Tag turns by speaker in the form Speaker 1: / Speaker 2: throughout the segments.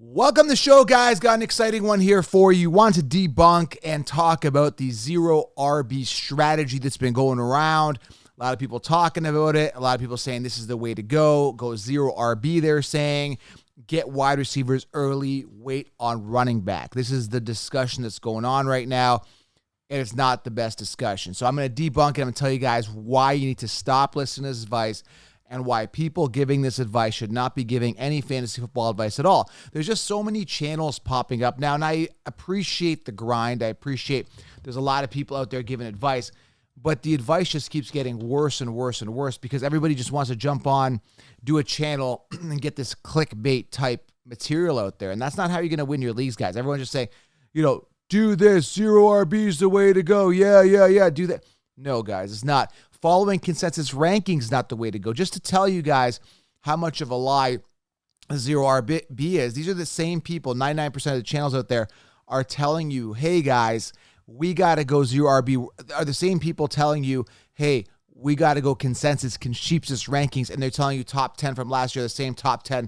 Speaker 1: Welcome to the show, guys. Got an exciting one here for you. Want to debunk and talk about the zero RB strategy that's been going around. A lot of people talking about it. A lot of people saying this is the way to go. Go zero RB, they're saying. Get wide receivers early. Wait on running back. This is the discussion that's going on right now, and it's not the best discussion. So I'm going to debunk it. I'm going to tell you guys why you need to stop listening to this advice and why people giving this advice should not be giving any fantasy football advice at all. There's just so many channels popping up now, and I appreciate the grind. I appreciate there's a lot of people out there giving advice, but the advice just keeps getting worse and worse and worse because everybody just wants to jump on, do a channel, and get this clickbait type material out there, and that's not how you're going to win your leagues, guys. Everyone's just saying, do this, zero RB is the way to go. Yeah, do that. No, guys, it's not. Following consensus rankings is not the way to go. Just to tell you guys how much of a lie zero RB is, these are the same people, 99% of the channels out there are telling you, hey, guys, we got to go zero RB. Are the same people telling you, hey, we got to go consensus rankings, and they're telling you top 10 from last year, the same top 10,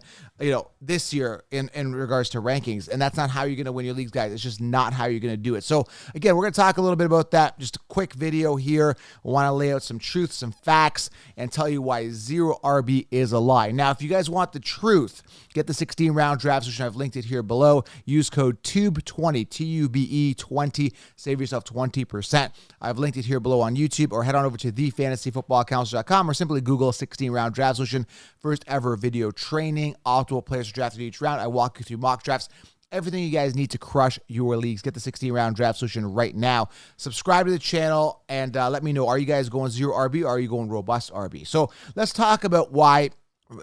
Speaker 1: this year in regards to rankings. And that's not how you're going to win your leagues, guys. It's just not how you're going to do it. So again, we're going to talk a little bit about that. Just a quick video here. I want to lay out some truth, some facts, and tell you why zero RB is a lie. Now, if you guys want the truth, get the 16-round draft solution. I've linked it here below. Use code TUBE20, TUBE20. Save yourself 20%. I've linked it here below on YouTube, or head on over to thefantasyfootballcounselor.com, or simply Google 16-round draft solution. First ever video training. Optimal players are drafted each round. I walk you through mock drafts. Everything you guys need to crush your leagues. Get the 16-round draft solution right now. Subscribe to the channel and let me know, are you guys going zero RB or are you going robust RB? So let's talk about why,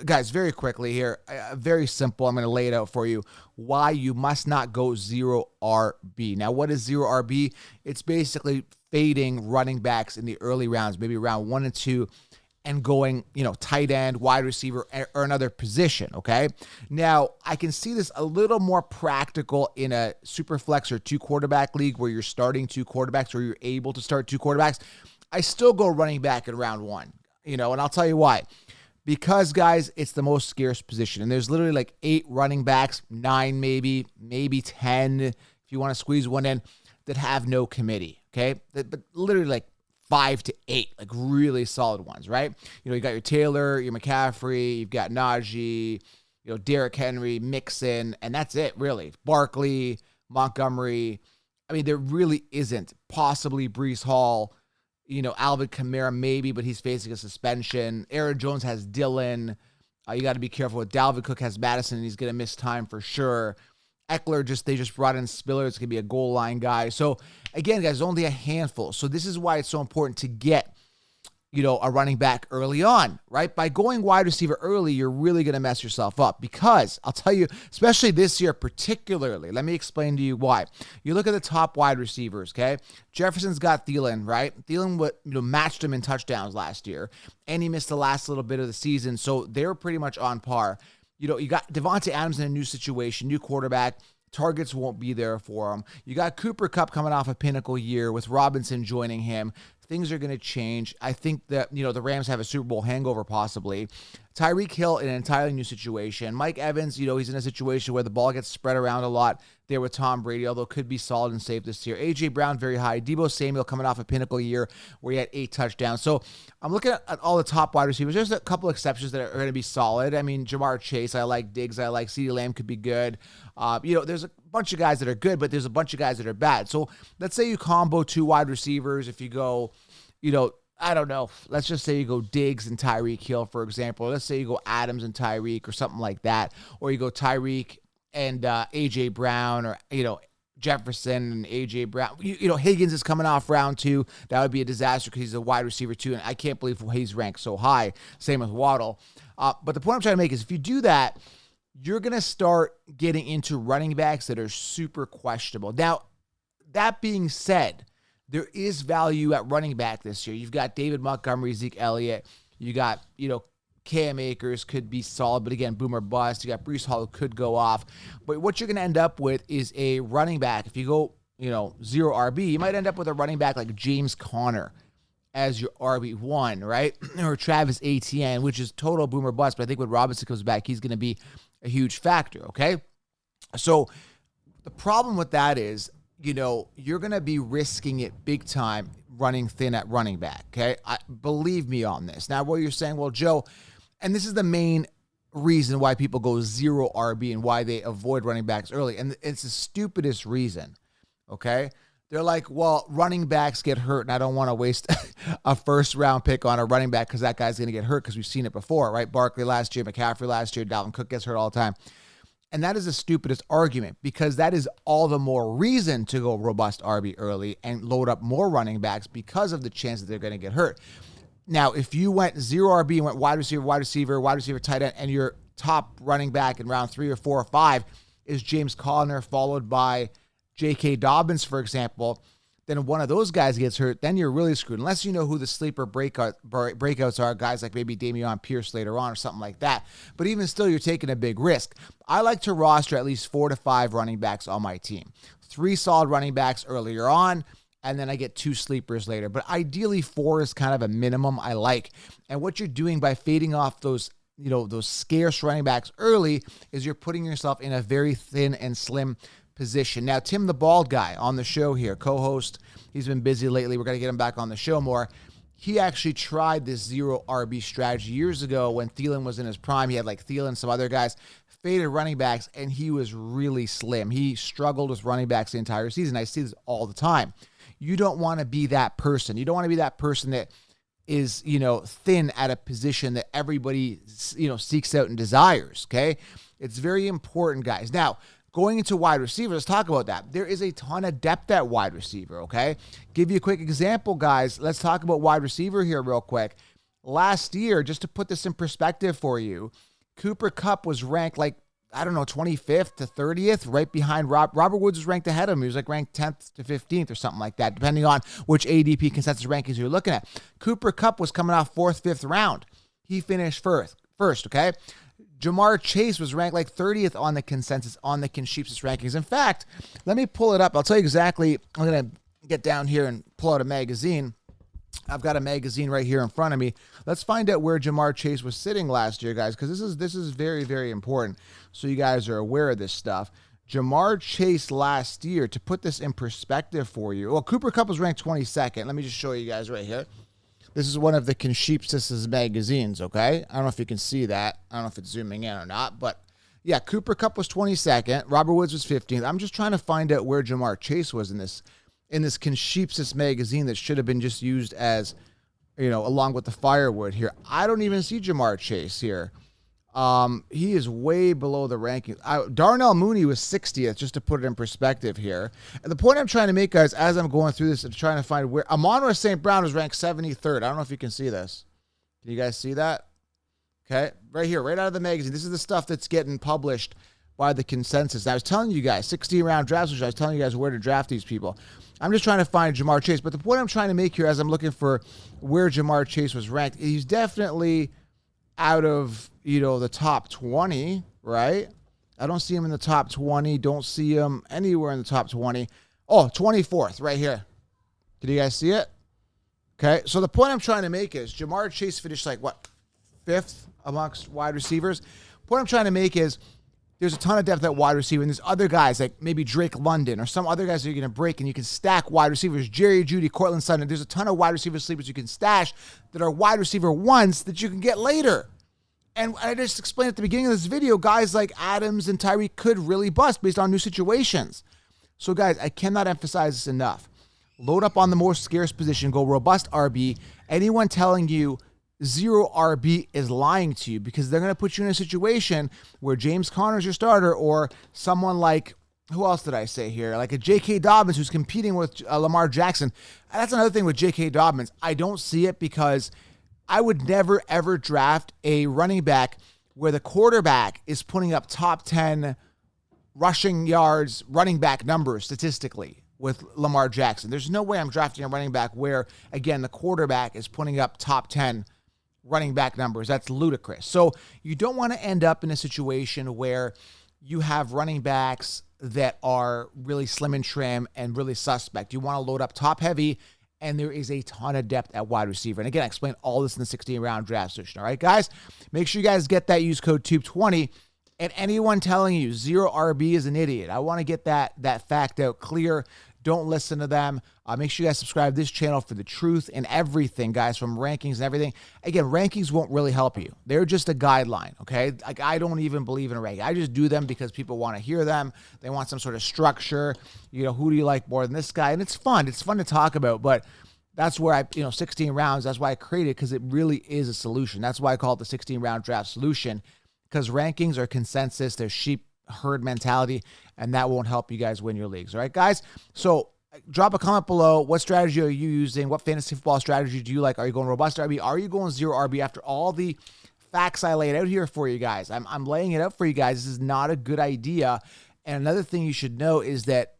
Speaker 1: guys, very quickly here. Very simple. I'm going to lay it out for you. Why you must not go zero RB. Now, what is zero RB? It's basically fading running backs in the early rounds, maybe round 1 and 2, and going, tight end, wide receiver, or another position, okay? Now, I can see this a little more practical in a super flex or 2-quarterback league where you're starting 2 quarterbacks or you're able to start 2 quarterbacks. I still go running back in round 1, and I'll tell you why. Because, guys, it's the most scarce position, and there's literally like 8 running backs, 9 maybe 10, if you want to squeeze one in, that have no committee, okay? But literally like 5 to 8, like really solid ones, right? You got your Taylor, your McCaffrey, you've got Najee, Derrick Henry, Mixon, and that's it, really. Barkley, Montgomery. I mean, there really isn't. Possibly Breece Hall, Alvin Kamara maybe, but he's facing a suspension. Aaron Jones has Dillon. You got to be careful with Dalvin Cook has Madison, and he's going to miss time for sure. Eckler, they just brought in Spiller. It's going to be a goal line guy. So, again, guys, only a handful. So this is why it's so important to get, a running back early on, right? By going wide receiver early, you're really going to mess yourself up because I'll tell you, especially this year particularly, let me explain to you why. You look at the top wide receivers, okay? Jefferson's got Thielen, right? Thielen matched him in touchdowns last year, and he missed the last little bit of the season, so they're pretty much on par. You got Devontae Adams in a new situation, new quarterback. Targets won't be there for him. You got Cooper Kupp coming off a pinnacle year with Robinson joining him. Things are going to change. I think that, the Rams have a Super Bowl hangover possibly. Tyreek Hill in an entirely new situation. Mike Evans, he's in a situation where the ball gets spread around a lot there with Tom Brady, although could be solid and safe this year. A.J. Brown, very high. Deebo Samuel coming off a pinnacle year where he had 8 touchdowns. So I'm looking at all the top wide receivers. There's a couple exceptions that are going to be solid. I mean, Jamar Chase, I like Diggs, I like CeeDee Lamb could be good. There's a bunch of guys that are good, but there's a bunch of guys that are bad. So let's say you combo 2 wide receivers. If you go, I don't know. Let's just say you go Diggs and Tyreek Hill, for example. Let's say you go Adams and Tyreek or something like that. Or you go Tyreek and A.J. Brown, or, Jefferson and A.J. Brown. Higgins is coming off round 2. That would be a disaster because he's a wide receiver too, and I can't believe he's ranked so high. Same with Waddle. But the point I'm trying to make is if you do that, you're going to start getting into running backs that are super questionable. Now, that being said, there is value at running back this year. You've got David Montgomery, Zeke Elliott. You got, Cam Akers could be solid, but again, boomer bust. You got Breece Hall who could go off. But what you're going to end up with is a running back. If you go, zero RB, you might end up with a running back like James Conner as your RB1, right? Or Travis Etienne, which is total boomer bust. But I think when Robinson comes back, he's going to be a huge factor, okay? So the problem with that is, you're going to be risking it big time running thin at running back. Okay. Believe me on this. Now, what you're saying, well, Joe, and this is the main reason why people go 0 RB and why they avoid running backs early. And it's the stupidest reason. Okay. They're like, well, running backs get hurt, and I don't want to waste a first-round pick on a running back because that guy's going to get hurt because we've seen it before, right? Barkley last year, McCaffrey last year, Dalvin Cook gets hurt all the time. And that is the stupidest argument because that is all the more reason to go robust RB early and load up more running backs because of the chance that they're going to get hurt. Now, if you went 0 RB and went wide receiver, tight end, and your top running back in round 3 or 4 or 5 is James Conner followed by J.K. Dobbins, for example, then one of those guys gets hurt, then you're really screwed. Unless you know who the sleeper breakouts are, guys like maybe Dameon Pierce later on or something like that. But even still, you're taking a big risk. I like to roster at least 4 to 5 running backs on my team. 3 solid running backs earlier on, and then I get 2 sleepers later. But ideally, 4 is kind of a minimum I like. And what you're doing by fading off those scarce running backs early is you're putting yourself in a very thin and slim position. Now, Tim the Bald Guy on the show here, co-host, he's been busy lately. We're going to get him back on the show more. He actually tried this 0 RB strategy years ago when Thielen was in his prime. He had like Thielen, some other guys, faded running backs, and he was really slim. He struggled with running backs the entire season. I see this all the time. You don't want to be that person. You don't want to be that person that is, thin at a position that everybody, seeks out and desires, okay? It's very important, guys. Now, going into wide receiver, let's talk about that. There is a ton of depth at wide receiver, okay? Give you a quick example, guys. Let's talk about wide receiver here real quick. Last year, just to put this in perspective for you, Cooper Kupp was ranked 25th to 30th, right behind Robert Woods was ranked ahead of him. He was ranked 10th to 15th or something like that, depending on which ADP consensus rankings you're looking at. Cooper Kupp was coming off 4th, 5th round. He finished first, okay? Jamar Chase was ranked 30th on the consensus, on the Consensus rankings. In fact, let me pull it up. I'll tell you exactly. I'm going to get down here and pull out a magazine. I've got a magazine right here in front of me. Let's find out where Jamar Chase was sitting last year, guys, because this is very, very important so you guys are aware of this stuff. Jamar Chase last year, to put this in perspective for you, well, Cooper Kupp was ranked 22nd. Let me just show you guys right here. This is one of the Consensus magazines, okay? I don't know if you can see that. I don't know if it's zooming in or not, but yeah, Cooper Kupp was 22nd. Robert Woods was 15th. I'm just trying to find out where Jamar Chase was in this Consensus magazine that should have been just used as, along with the firewood here. I don't even see Jamar Chase here. He is way below the rankings. Darnell Mooney was 60th, just to put it in perspective here. And the point I'm trying to make, guys, as I'm going through this, I'm trying to find where Amon-Ra St. Brown was ranked 73rd. I don't know if you can see this. Can you guys see that? Okay, right here, right out of the magazine. This is the stuff that's getting published by the Consensus. And I was telling you guys, 16-round drafts, which I was telling you guys where to draft these people. I'm just trying to find Jamar Chase. But the point I'm trying to make here as I'm looking for where Jamar Chase was ranked, he's definitely out of, the top 20, right? I don't see him in the top 20. Don't see him anywhere in the top 20. Oh, 24th, right here. Did you guys see it? Okay, so the point I'm trying to make is Jamar Chase finished 5th amongst wide receivers. The point I'm trying to make is there's a ton of depth at wide receiver, and there's other guys like maybe Drake London or some other guys that you're going to break, and you can stack wide receivers. Jerry Jeudy, Cortland Sutton. There's a ton of wide receiver sleepers you can stash that are wide receiver ones that you can get later. And I just explained at the beginning of this video, guys like Adams and Tyreek could really bust based on new situations. So, guys, I cannot emphasize this enough. Load up on the more scarce position. Go robust RB. Anyone telling you 0 RB is lying to you because they're going to put you in a situation where James Conner is your starter or someone like, who else did I say here? Like a J.K. Dobbins who's competing with Lamar Jackson. And that's another thing with J.K. Dobbins. I don't see it because I would never, ever draft a running back where the quarterback is putting up top 10 rushing yards, running back numbers statistically with Lamar Jackson. There's no way I'm drafting a running back where, again, the quarterback is putting up top 10 running back numbers. That's ludicrous. So you don't want to end up in a situation where you have running backs that are really slim and trim and really suspect. You want to load up top heavy, and there is a ton of depth at wide receiver. And again, I explained all this in the 16-round draft session. All right, guys? Make sure you guys get that. Use code TUBE20. And anyone telling you zero RB is an idiot. I want to get that fact out clear. Don't listen to them. Make sure you guys subscribe to this channel for the truth and everything, guys, from rankings and everything. Again, rankings won't really help you. They're just a guideline, okay? Like, I don't even believe in a ranking. I just do them because people want to hear them. They want some sort of structure. You know, who do you like more than this guy? And it's fun. It's fun to talk about, but that's where 16 rounds, that's why I created it, because it really is a solution. That's why I call it the 16-round draft solution, because rankings are consensus. They're sheep herd mentality, and that won't help you guys win your leagues. All right, guys? So drop a comment below. What strategy are you using? What fantasy football strategy do you like? Are you going robust RB? Are you going zero RB after all the facts I laid out here for you guys? I'm laying it out for you guys. This is not a good idea. And another thing you should know is that,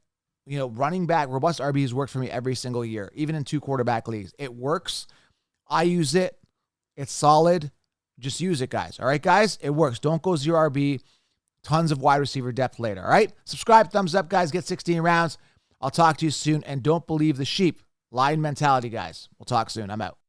Speaker 1: running back, robust RB has worked for me every single year, even in 2 quarterback leagues. It works. I use it. It's solid. Just use it, guys. All right, guys? It works. Don't go zero RB. Tons of wide receiver depth later. All right? Subscribe, thumbs up, guys. Get 16 rounds. I'll talk to you soon. And don't believe the sheep. Lion mentality, guys. We'll talk soon. I'm out.